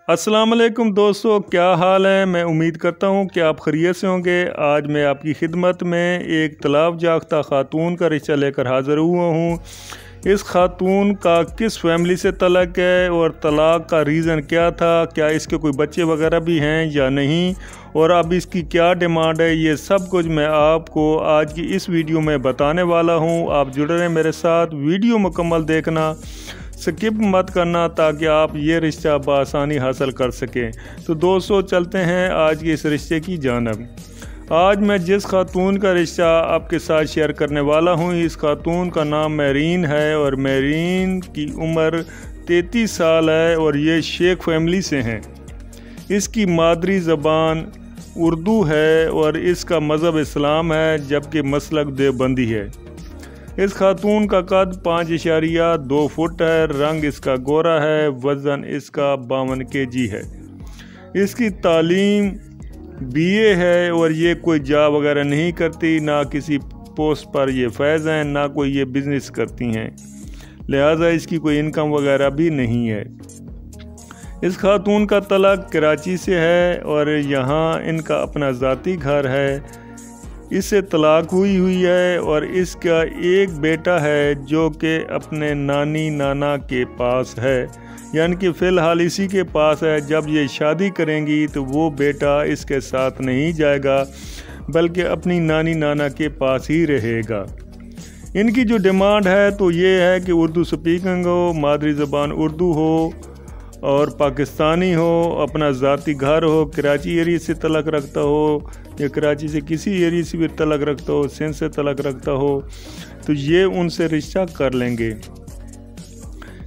अस्सलाम वालेकुम दोस्तों, क्या हाल है। मैं उम्मीद करता हूँ कि आप खैरियत से होंगे। आज मैं आपकी खिदमत में एक तलाक याफ्ता ख़ातून का रिश्ता लेकर हाज़िर हुआ हूँ। इस खातून का किस फैमिली से तलाक है और तलाक का रीज़न क्या था, क्या इसके कोई बच्चे वगैरह भी हैं या नहीं, और अब इसकी क्या डिमांड है, ये सब कुछ मैं आपको आज की इस वीडियो में बताने वाला हूँ। आप जुड़ रहे हैं मेरे साथ, वीडियो मुकम्मल देखना, स्किप मत करना ताकि आप ये रिश्ता बआसानी हासिल कर सकें। तो दोस्तों चलते हैं आज के इस रिश्ते की जानिब। आज मैं जिस खातून का रिश्ता आपके साथ शेयर करने वाला हूँ, इस खातून का नाम मेरीन है और मेरीन की उम्र 33 साल है और ये शेख फैमिली से हैं। इसकी मादरी ज़बान उर्दू है और इसका मज़हब इस्लाम है, जबकि मसलक देवबंदी है। इस खातून का कद 5.2 फुट है, रंग इसका गोरा है, वज़न इसका 52 kg है। इसकी तालीम BA है और ये कोई जॉब वगैरह नहीं करती, ना किसी पोस्ट पर ये फैज़ हैं, ना कोई ये बिज़नेस करती हैं, लिहाजा इसकी कोई इनकम वगैरह भी नहीं है। इस खातून का तलाक कराची से है और यहाँ इनका अपना ज़ाती घर है। इससे तलाक हुई है और इसका एक बेटा है जो कि अपने नानी नाना के पास है, यानी कि फ़िलहाल इसी के पास है। जब ये शादी करेंगी तो वो बेटा इसके साथ नहीं जाएगा बल्कि अपनी नानी नाना के पास ही रहेगा। इनकी जो डिमांड है तो ये है कि उर्दू स्पीकिंग हो, मादरी ज़बान उर्दू हो और पाकिस्तानी हो, अपना ज़ाती घर हो, कराची एरिया से तलाक रखता हो या कराची से किसी एरिया से भी तलाक रखता हो, सिंध से तलाक रखता हो, तो ये उनसे रिश्ता कर लेंगे।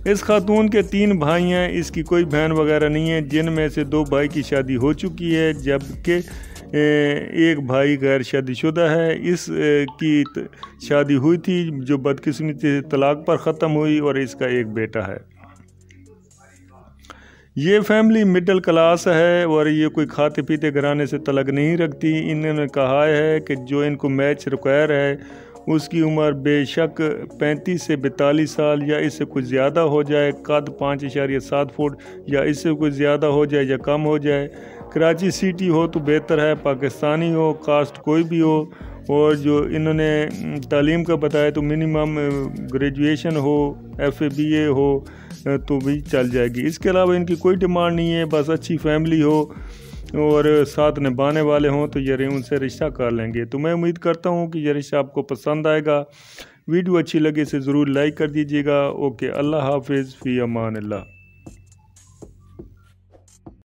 इस खातून के 3 भाई हैं, इसकी कोई बहन वगैरह नहीं है, जिनमें से 2 भाई की शादी हो चुकी है जबकि एक भाई गैर शादीशुदा है। इस की शादी हुई थी जो बदकिस्मती से तलाक पर ख़त्म हुई और इसका एक बेटा है। ये फैमिली मिडिल क्लास है और ये कोई खाते पीते घराने से तलक नहीं रखती। इन्होंने कहा है कि जो इनको मैच रिक्वायर है उसकी उम्र बेशक 35 से 42 साल या इससे कुछ ज़्यादा हो जाए, कद 5.7 फुट या इससे कुछ ज़्यादा हो जाए या कम हो जाए। कराची सिटी हो तो बेहतर है, पाकिस्तानी हो, कास्ट कोई भी हो, और जो इन्होंने तालीम का बताया तो मिनिमम ग्रेजुएशन हो, FA BA हो तो भी चल जाएगी। इसके अलावा इनकी कोई डिमांड नहीं है, बस अच्छी फैमिली हो और साथ निभाने वाले हों तो ये उनसे रिश्ता कर लेंगे। तो मैं उम्मीद करता हूँ कि ये रिश्ता आपको पसंद आएगा। वीडियो अच्छी लगे इसे ज़रूर लाइक कर दीजिएगा। ओके, अल्लाह हाफिज़, फ़ी अमान अल्लाह।